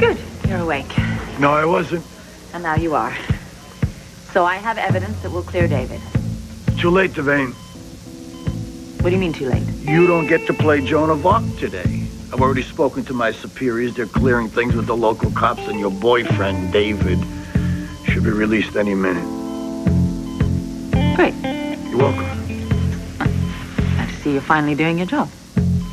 Good. You're awake. No, I wasn't. And now you are. So I have evidence that will clear David. Too late, Devane. What do you mean too late? You don't get to play Joan of Arc today. I've already spoken to my superiors. They're clearing things with the local cops, and your boyfriend, David, should be released any minute. Great. You're welcome. I see you're finally doing your job.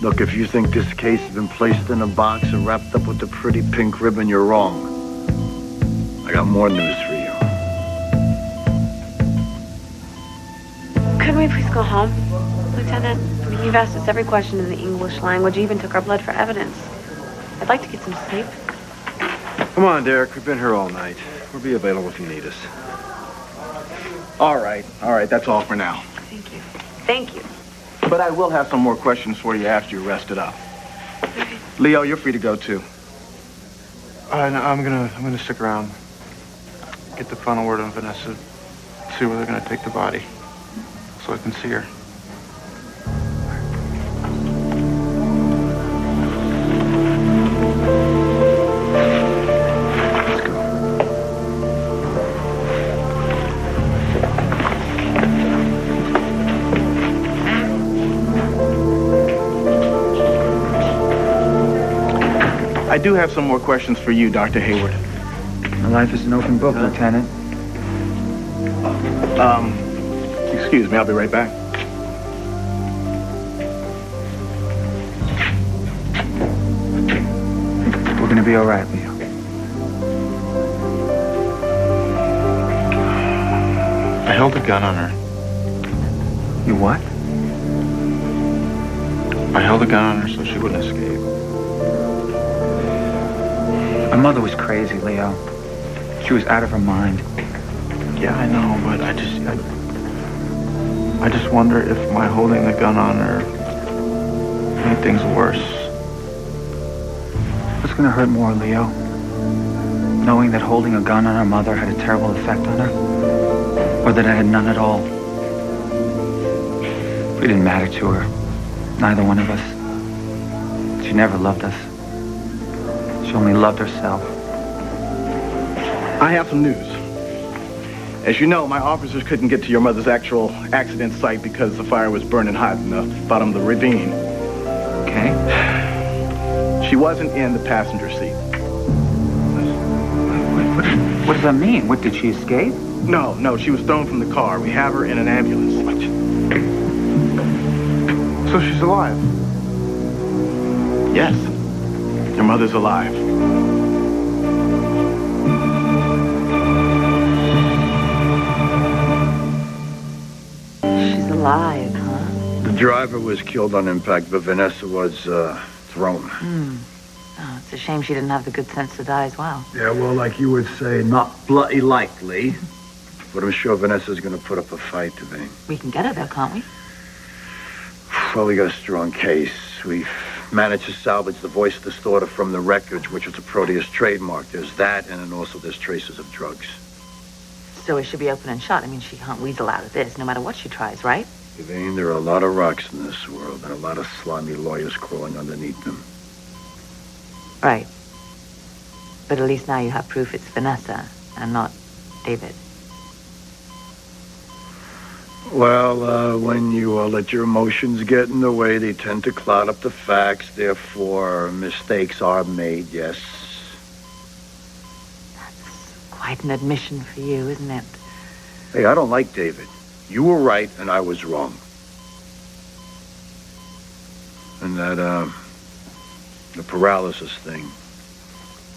Look, if you think this case has been placed in a box and wrapped up with a pretty pink ribbon, you're wrong. I got more news for you. Could we please go home, Lieutenant? I mean, you've asked us every question in the English language. You even took our blood for evidence. I'd like to get some sleep. Come on, Derek. We've been here all night. We'll be available if you need us. All right. That's all for now. Thank you. Thank you. But I will have some more questions for you after you're rested up. Okay. Leo, you're free to go too. No, I'm gonna stick around. Get the final word on Vanessa. See where they're gonna take the body, so I can see her. I do have some more questions for you, Dr. Hayward. My life is an open book, Lieutenant. Excuse me, I'll be right back. We're gonna be all right, Leo. I held a gun on her. You what? I held a gun on her so she wouldn't escape. My mother was crazy, Leo. She was out of her mind. Yeah, I know, but I just wonder if my holding the gun on her made things worse. What's gonna hurt more, Leo? Knowing that holding a gun on her mother had a terrible effect on her? Or that it had none at all? We didn't matter to her. Neither one of us. She never loved us. She only loved herself. I have some news. As you know, my officers couldn't get to your mother's actual accident site because the fire was burning hot in the bottom of the ravine. Okay? She wasn't in the passenger seat. What does that mean? What, did she escape? No, she was thrown from the car. We have her in an ambulance. So she's alive. Yes, your mother's alive. She's alive, huh? The driver was killed on impact, but Vanessa was thrown. Oh, it's a shame she didn't have the good sense to die as well. Yeah, well, like you would say, not bloody likely. But I'm sure Vanessa's going to put up a fight today. We can get her there, can't we? Well, we got a strong case. We've managed to salvage the voice distorter from the records, which was a Proteus trademark. There's that, and then also there's traces of drugs. So it should be open and shut. I mean, she can't weasel out of this, no matter what she tries, right? Elaine, there are a lot of rocks in this world, and a lot of slimy lawyers crawling underneath them. Right. But at least now you have proof it's Vanessa and not David. Well, when you let your emotions get in the way, they tend to cloud up the facts. Therefore, mistakes are made, yes. That's quite an admission for you, isn't it? Hey, I don't like David. You were right, and I was wrong. And that, the paralysis thing,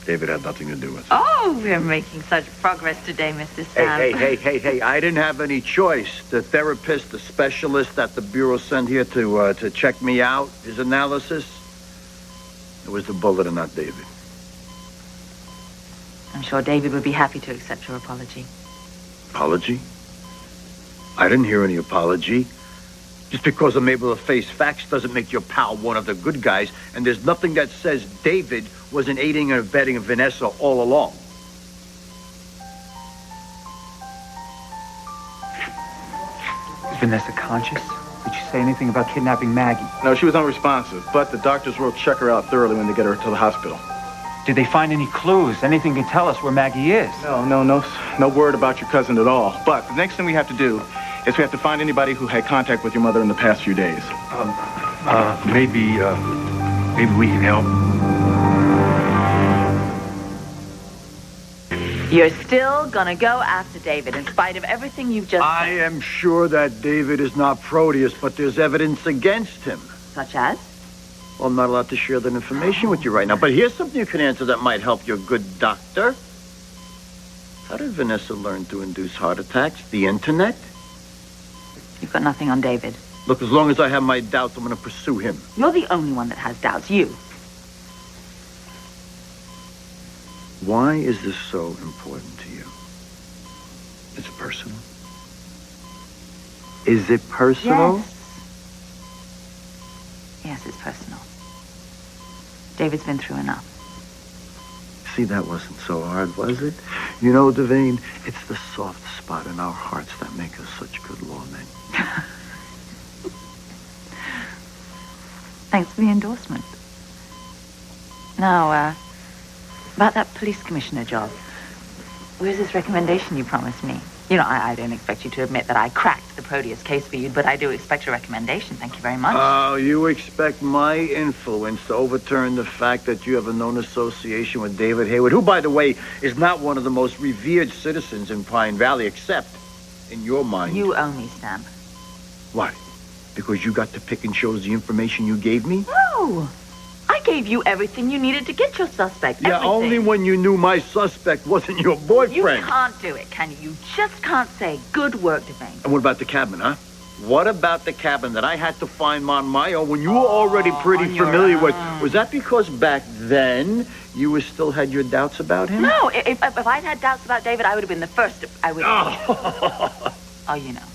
David had nothing to do with it. Oh, we're making such progress today, Mr. Sam. Hey, I didn't have any choice. The therapist, the specialist that the Bureau sent here to check me out, his analysis, it was the bullet and not David. I'm sure David would be happy to accept your apology. Apology? I didn't hear any apology. Just because I'm able to face facts doesn't make your pal one of the good guys, and there's nothing that says David wasn't aiding and abetting Vanessa all along. Is Vanessa conscious? Did she say anything about kidnapping Maggie? No, she was unresponsive, but the doctors will check her out thoroughly when they get her to the hospital. Did they find any clues? Anything can tell us where Maggie is? No word about your cousin at all. But the next thing we have to do is we have to find anybody who had contact with your mother in the past few days. Maybe we can help. You're still gonna go after David in spite of everything you've just I said. am sure that David is not Proteus, but there's evidence against him. Such as? Well, I'm not allowed to share that information with you right now, but here's something you can answer that might help your good doctor. How did Vanessa learn to induce heart attacks? The internet? You've got nothing on David. Look, as long as I have my doubts, I'm going to pursue him. You're the only one that has doubts. You. Why is this so important to you? Is it personal? Is it personal? Yes. Yes, it's personal. David's been through enough. See, that wasn't so hard, was it? You know, Devane, it's the soft spot in our hearts that make us such good lawmen. Thanks for the endorsement. Now, about that police commissioner job. Where's this recommendation you promised me? You know, I don't expect you to admit that I cracked the Proteus case for you, but I do expect a recommendation. Thank you very much. Oh, you expect my influence to overturn the fact that you have a known association with David Hayward, who, by the way, is not one of the most revered citizens in Pine Valley, except in your mind. You owe me, Stamp. Why? Because you got to pick and choose the information you gave me? No! I gave you everything you needed to get your suspect. Yeah, everything. only when you knew my suspect wasn't your boyfriend. You can't do it, can you? You just can't say, good work, Devane. And what about the cabin, huh? What about the cabin that I had to find on my own when you were already pretty familiar with? Was that because back then you still had your doubts about him? No, if I'd had doubts about David, I would have been the first. I would. Oh, you know.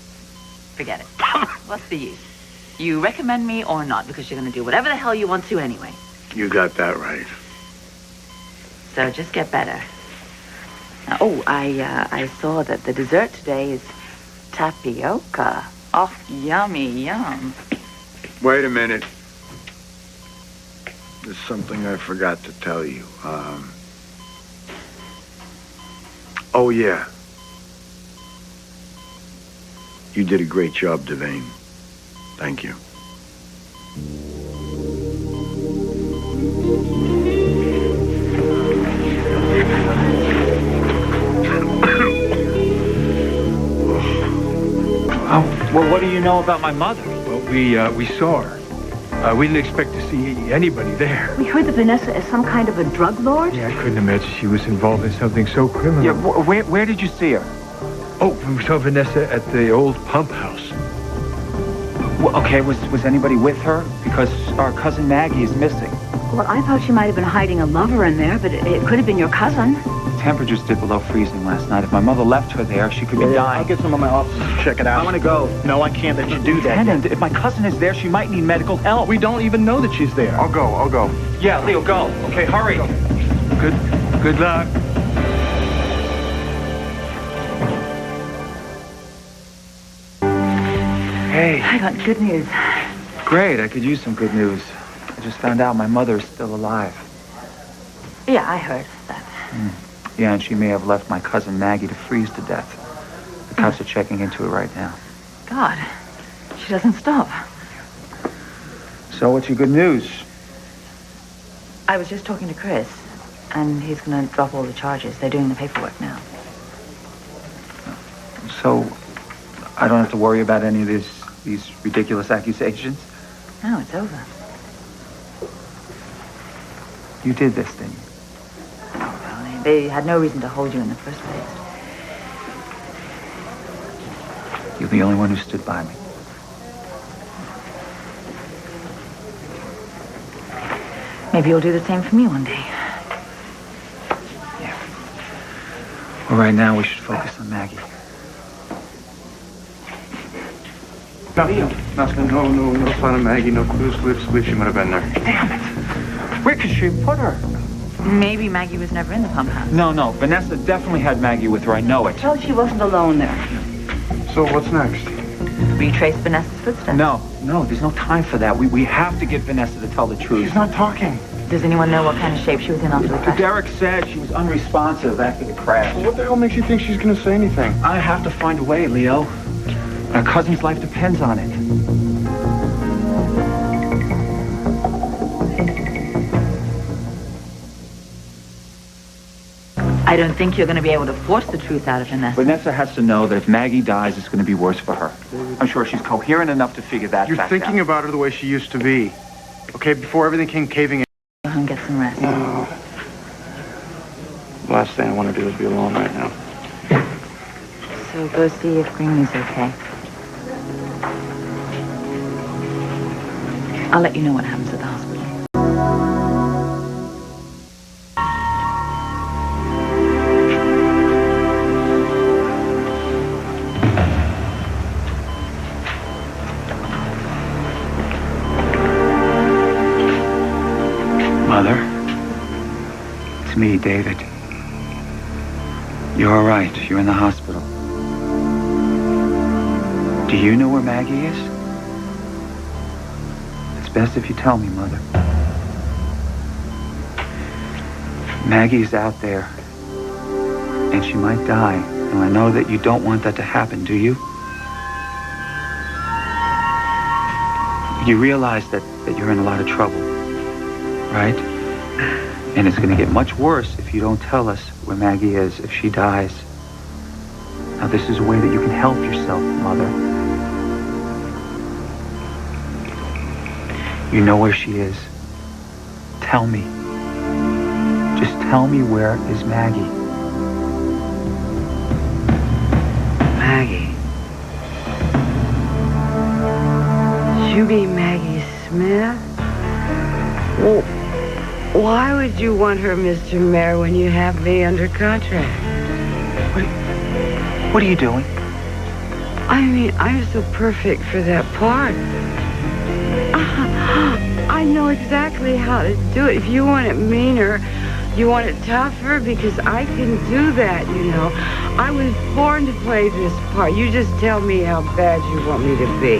Forget it. What's the use? You recommend me or not, because you're going to do whatever the hell you want to anyway. You got that right. So just get better. Now, I saw that the dessert today is tapioca. Oh, yummy, yum. Wait a minute. There's something I forgot to tell you. Oh, yeah. You did a great job, Devane. Thank you. Well, what do you know about my mother? Well, we saw her. We didn't expect to see anybody there. We heard that Vanessa is some kind of a drug lord. Yeah, I couldn't imagine she was involved in something so criminal. Yeah, where did you see her? Oh, we saw Vanessa at the old pump house. Well, okay, was anybody with her? Because our cousin Maggie is missing. Well, I thought she might have been hiding a lover in there, but it could have been your cousin. The temperatures dipped below freezing last night. If my mother left her there, she could be dying. I'll get some of my officers to check it out. I want to go. No, I can't let you do that. Lieutenant, if my cousin is there, she might need medical help. We don't even know that she's there. I'll go. Yeah, Leo, go. Okay, hurry. Good luck. Hey. I got good news. Great, I could use some good news. I just found out my mother is still alive. Yeah, I heard that. Yeah, and she may have left my cousin Maggie to freeze to death. The cops are checking into it right now. God, she doesn't stop. So what's your good news? I was just talking to Chris, and he's going to drop all the charges. They're doing the paperwork now. So I don't have to worry about any of these ridiculous accusations? No, it's over. You did this, didn't you? Oh, well, they had no reason to hold you in the first place. You're the only one who stood by me. Maybe you'll do the same for me one day. Yeah. Well, right now we should focus on Maggie. Nothing. No sign of Maggie. No clues. Believe she might have been there. Damn it. Where could she have put her? Maybe Maggie was never in the pump house. No. Vanessa definitely had Maggie with her. I know it. Tell her she wasn't alone there. So what's next? Retrace Vanessa's footsteps. No. There's no time for that. We have to get Vanessa to tell the truth. She's not talking. Does anyone know what kind of shape she was in after the crash? Derek said she was unresponsive after the crash. What the hell makes you think she's gonna say anything? I have to find a way, Leo. Our cousin's life depends on it. I don't think you're going to be able to force the truth out of Vanessa. Vanessa has to know that if Maggie dies, it's going to be worse for her. I'm sure she's coherent enough to figure that You're fact thinking out. about her the way she used to be. Okay, before everything came caving in. Go home and get some rest. The last thing I want to do is be alone right now. So go see if Greenlee's okay. I'll let you know what happens at the hospital. Mother, it's me, David. You're all right. You're in the hospital. Do you know where Maggie is? It's best if you tell me, Mother. Maggie's out there, and she might die. And I know that you don't want that to happen, do you? You realize that you're in a lot of trouble, right? And it's going to get much worse if you don't tell us where Maggie is if she dies. Now, this is a way that you can help yourself, Mother. You know where she is. Tell me. Just tell me, where is Maggie? Maggie. You mean Maggie Smith? Well, why would you want her, Mr. Mayor, when you have me under contract? What are you doing? I mean, I'm so perfect for that part. I know exactly how to do it. If you want it meaner, you want it tougher, because I can do that, you know. I was born to play this part. You just tell me how bad you want me to be.